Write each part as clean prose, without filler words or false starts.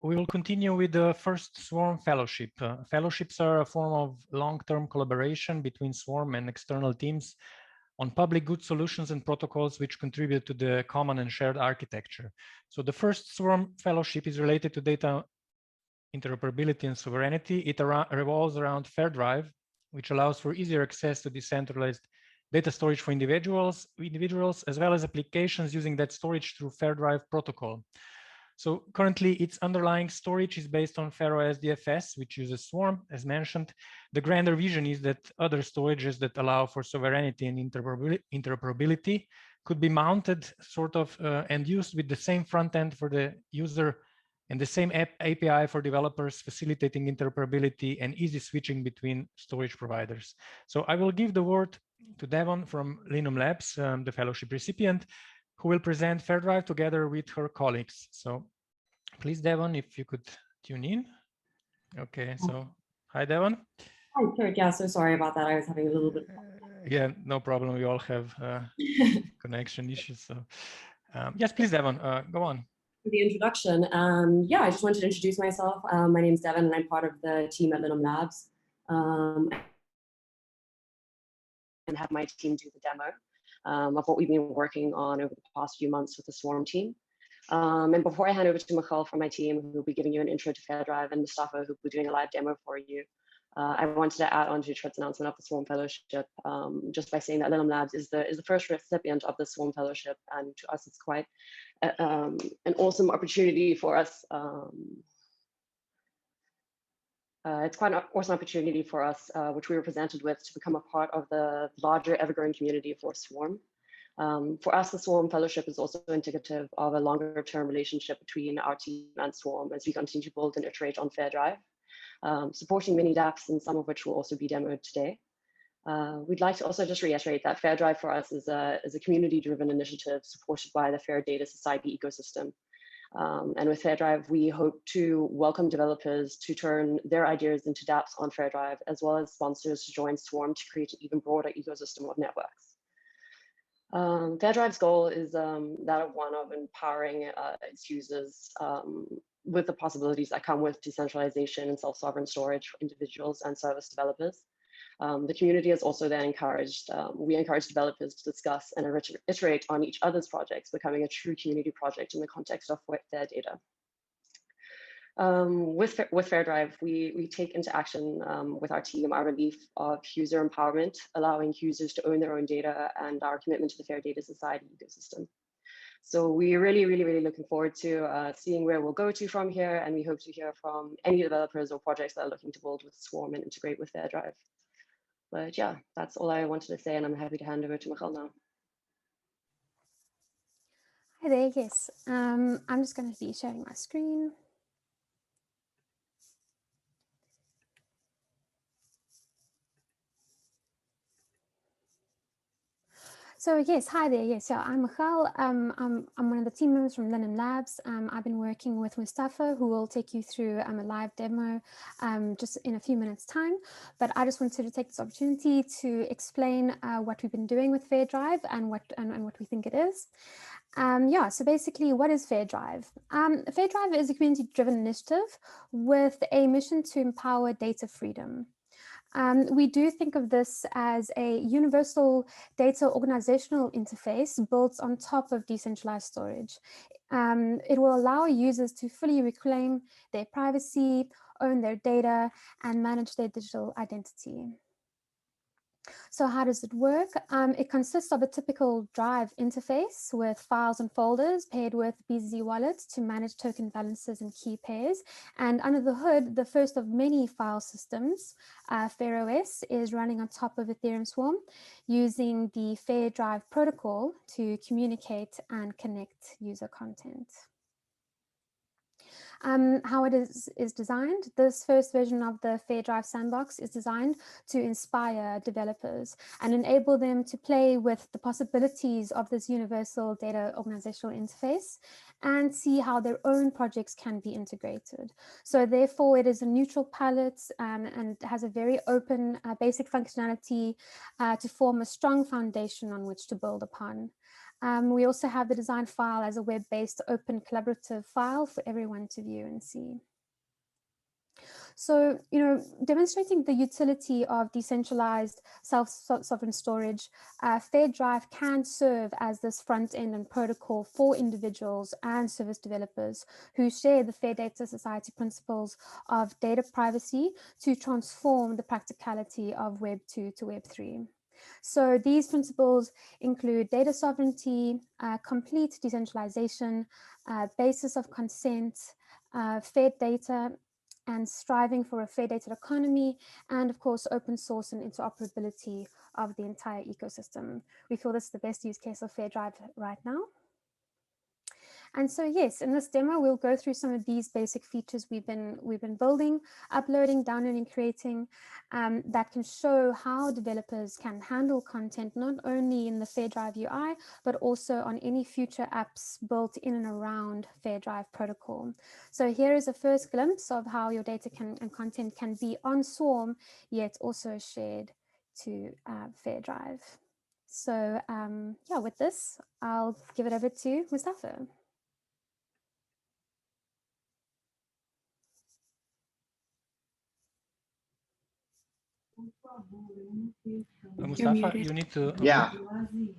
we will continue with the first Swarm Fellowship. Fellowships are a form of long-term collaboration between Swarm and external teams on public good solutions and protocols which contribute to the common and shared architecture. So the first Swarm Fellowship is related to data interoperability and sovereignty. It revolves around Fairdrive, which allows for easier access to decentralized data storage for individuals, as well as applications using that storage through Fairdrive protocol. So currently its underlying storage is based on Faro SDFS, which uses Swarm, as mentioned. The grander vision is that other storages that allow for sovereignty and interoperability could be mounted and used with the same front end for the user and the same API for developers, facilitating interoperability and easy switching between storage providers. So I will give the word to Devon from Linum Labs, the fellowship recipient, who will present Fairdrive together with her colleagues. So please, Devon, if you could tune in. Okay, so hi, Devon. Hi, Kurt. Yeah, so sorry about that. I was having a little bit. Yeah, no problem. We all have connection issues. So yes, please, Devon, go on. For the introduction, yeah, I just wanted to introduce myself. My name is Devon, and I'm part of the team at Linum Labs. And have my team do the demo of what we've been working on over the past few months with the Swarm team. And before I hand over to Michal from my team, who will be giving you an intro to Fairdrive, and Mustafa, who will be doing a live demo for you, I wanted to add on to Trut's announcement of the Swarm Fellowship, just by saying that Linum Labs is the first recipient of the Swarm Fellowship, and to us it's quite an awesome opportunity for us. It's quite an awesome opportunity for us, which we were presented with, to become a part of the larger ever-growing community for Swarm. For us, the Swarm Fellowship is also indicative of a longer-term relationship between our team and Swarm as we continue to build and iterate on Fairdrive, supporting many dApps, and some of which will also be demoed today. We'd like to also just reiterate that Fairdrive for us is a community-driven initiative supported by the Fair Data Society ecosystem. And with Fairdrive, we hope to welcome developers to turn their ideas into dApps on Fairdrive, as well as sponsors to join Swarm to create an even broader ecosystem of networks. Fairdrive's goal is that of one of empowering its users with the possibilities that come with decentralization and self-sovereign storage for individuals and service developers. The community has also then encouraged, we encourage developers to discuss and iterate on each other's projects, becoming a true community project in the context of their data. With Fairdrive, we take into action with our team our belief of user empowerment, allowing users to own their own data, and our commitment to the Fair Data Society ecosystem. So we're really looking forward to seeing where we'll go to from here, and we hope to hear from any developers or projects that are looking to build with Swarm and integrate with Fairdrive. But yeah, that's all I wanted to say, and I'm happy to hand over to Michal now. Hi there, yes. I'm just going to be sharing my screen. So yes, hi there. Yes, so I'm Michal. I'm one of the team members from Linum Labs. I've been working with Mustafa, who will take you through a live demo just in a few minutes' time. But I just wanted to take this opportunity to explain what we've been doing with Fairdrive and what we think it is. Yeah, so basically, what is Fairdrive? Fairdrive is a community-driven initiative with a mission to empower data freedom. We do think of this as a universal data organizational interface built on top of decentralized storage. It will allow users to fully reclaim their privacy, own their data, and manage their digital identity. So how does it work? It consists of a typical Drive interface with files and folders paired with BZZ wallets to manage token balances and key pairs. And under the hood, the first of many file systems, FairOS, is running on top of Ethereum Swarm using the Fairdrive protocol to communicate and connect user content. How it is designed. This first version of the Fairdrive sandbox is designed to inspire developers and enable them to play with the possibilities of this universal data organizational interface and see how their own projects can be integrated. So therefore, it is a neutral palette and has a very open basic functionality to form a strong foundation on which to build upon. We also have the design file as a web-based open collaborative file for everyone to view and see. So, demonstrating the utility of decentralized self-sovereign storage, Fairdrive can serve as this front end and protocol for individuals and service developers who share the Fair Data Society principles of data privacy to transform the practicality of Web 2 to Web 3. So these principles include data sovereignty, complete decentralization, basis of consent, fair data, and striving for a fair data economy, and of course, open source and interoperability of the entire ecosystem. We feel this is the best use case of Fairdrive right now. And so yes, in this demo, we'll go through some of these basic features we've been building, uploading, downloading, creating, that can show how developers can handle content, not only in the Fairdrive UI, but also on any future apps built in and around Fairdrive protocol. So here is a first glimpse of how your data and content can be on Swarm, yet also shared to Fairdrive. So yeah, with this, I'll give it over to Mustafa. Mustafa, you need to. Yeah,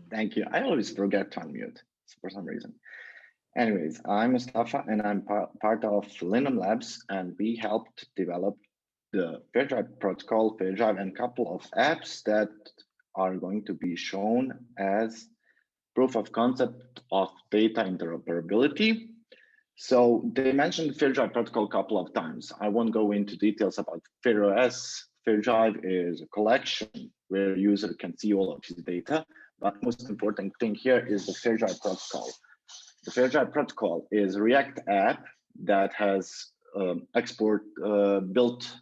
thank you. I always forget to unmute for some reason. Anyways, I'm Mustafa and I'm part of Linum Labs, and we helped develop the Fairdrive protocol, Fairdrive, and a couple of apps that are going to be shown as proof of concept of data interoperability. So they mentioned Fairdrive protocol a couple of times. I won't go into details about FairOS. Fairdrive is a collection where user can see all of his data, but most important thing here is the Fairdrive protocol. The Fairdrive protocol is a React app that has export built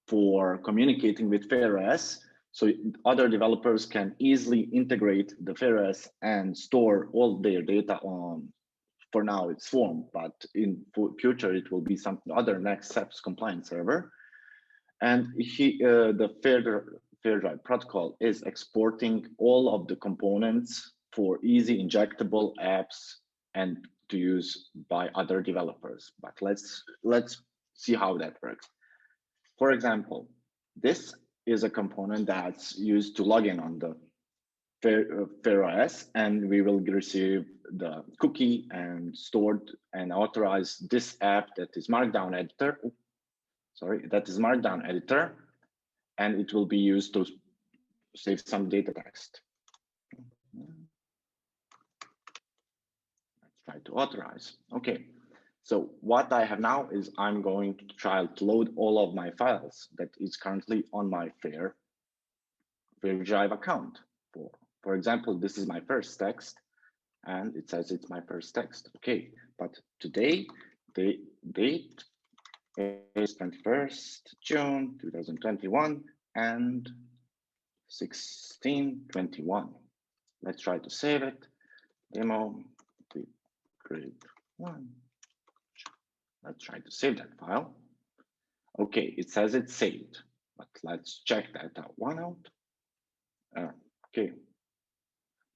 for communicating with FairOS, so other developers can easily integrate the FairOS and store all their data on. For now, it's Swarm, but in future it will be some other next steps compliance server. And the Fairdrive protocol is exporting all of the components for easy injectable apps and to use by other developers. But let's see how that works. For example, this is a component that's used to log in on the FairOS, and we will receive the cookie and stored and authorize this app that is Markdown editor. That is Markdown editor, and it will be used to save some data text. Let's try to authorize. Okay, so what I have now is I'm going to try to load all of my files that is currently on my Fairdrive account. For example, this is my first text, and it says it's my first text. Okay, but today the date is 21st June 2021 and 16:21. Let's try to save it. Demo grade 1. Let's try to save that file. Okay, it says it's saved, but let's check that one out. Okay,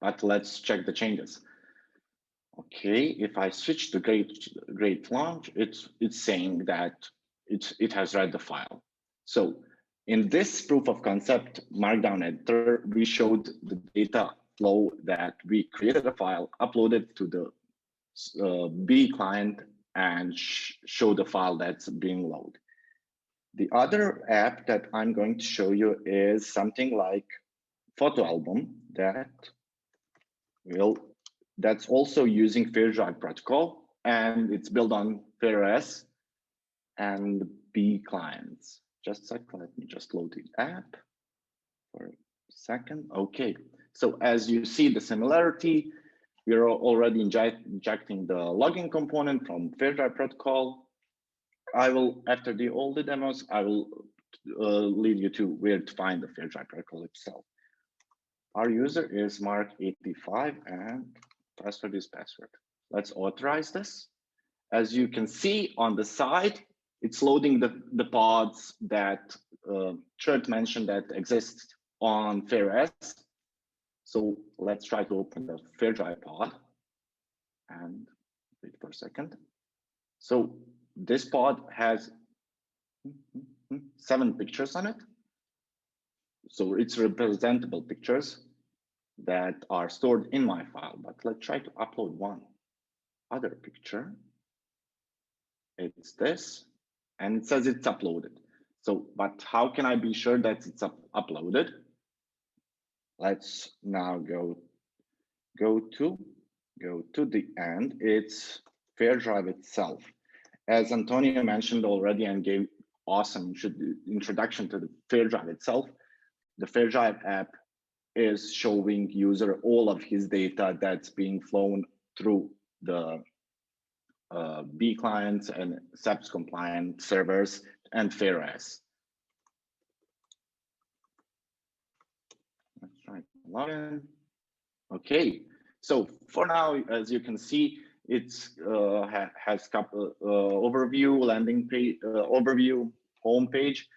but let's check the changes. Okay, if I switch to grade launch, it's saying that it has read the file. So in this proof of concept Markdown editor, we showed the data flow that we created a file, uploaded to the B client, and show the file that's being loaded. The other app that I'm going to show you is something like photo album that's also using Fairdrive protocol, and it's built on FairOS and B clients. Just a second, let me just load the app for a second. Okay, so as you see the similarity, we're already injecting the login component from Fairdrive protocol. I will, after all the demos, I will lead you to where to find the Fairdrive protocol itself. Our user is Mark85 and password is password. Let's authorize this. As you can see on the side, it's loading the pods that Chert mentioned that exist on FairOS. So let's try to open the Fairdrive pod and wait for a second. So this pod has 7 pictures on it. So it's representable pictures that are stored in my file, but let's try to upload one other picture. It's this, and it says it's uploaded. So, but how can I be sure that it's uploaded? Let's now go to the end. It's Fairdrive itself. As Antonio mentioned already and gave awesome introduction to the Fairdrive itself, the Fairdrive app is showing user all of his data that's being flown through the B clients and SEPs compliant servers and FairS. Let's try to log in. Okay, so for now, as you can see, it's has couple overview, landing page, overview, home page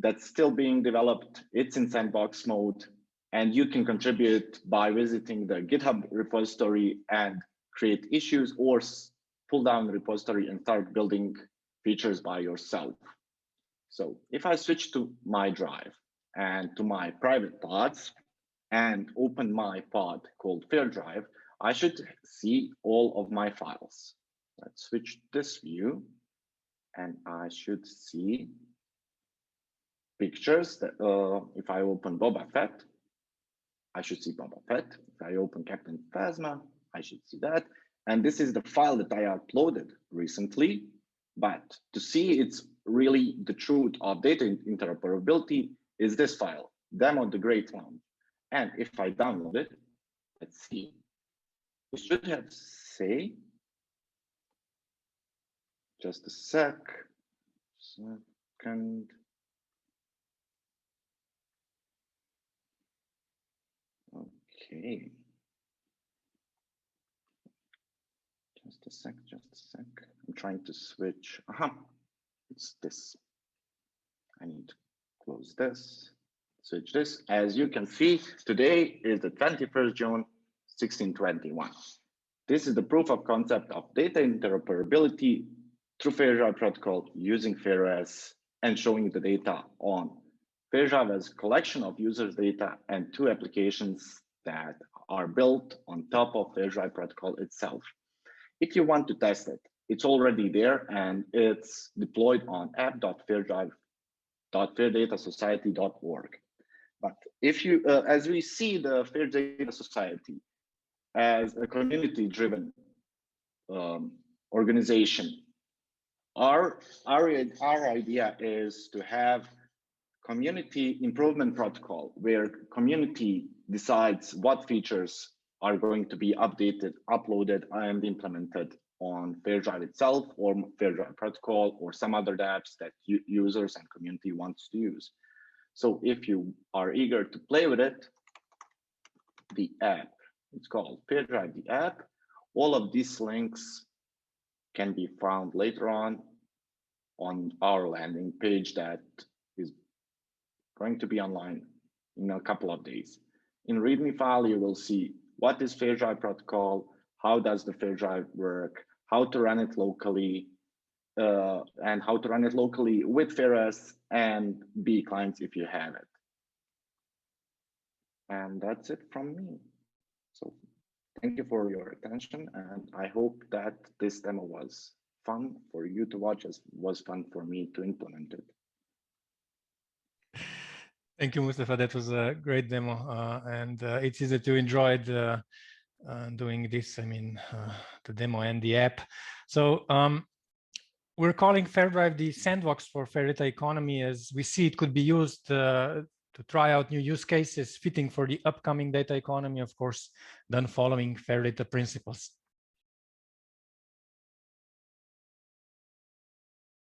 that's still being developed. It's in sandbox mode, and you can contribute by visiting the GitHub repository and create issues, or pull down the repository and start building features by yourself. So if I switch to my drive and to my private pods and open my pod called Fairdrive, I should see all of my files. Let's switch this view, and I should see pictures that if I open Boba Fett, I should see Boba Fett. If I open Captain Phasma, I should see that. And this is the file that I uploaded recently. But to see it's really the truth of data interoperability is this file, Demo the Great One. And if I download it, let's see. We should have say, just a second. Okay. Just a sec. I'm trying to switch. It's this. I need to close this, switch this. As you can see, today is the 21st June, 1621. This is the proof of concept of data interoperability through Fairdrive protocol using FairS and showing the data on Fairdrive as a collection of users' data and 2 applications that are built on top of Fairdrive protocol itself. If you want to test it, it's already there and it's deployed on app.fairdatasociety.org. But if you, as we see the Fair Data Society as a community-driven organization, our idea is to have community improvement protocol where community decides what features are going to be updated, uploaded, and implemented on Fairdrive itself or Fairdrive protocol or some other apps that users and community wants to use. So if you are eager to play with it, the app, it's called Fairdrive the app. All of these links can be found later on our landing page that is going to be online in a couple of days. In README file, you will see what is Fairdrive protocol, how does the Fairdrive work, how to run it locally, and how to run it locally with FairS and B clients if you have it. And that's it from me. So thank you for your attention, and I hope that this demo was fun for you to watch as was fun for me to implement it. Thank you, Mustafa. That was a great demo, and it's easy to enjoy doing this. I mean, the demo and the app. So we're calling Fairdrive the sandbox for fair data economy, as we see it could be used to try out new use cases fitting for the upcoming data economy, of course, done following fair data principles.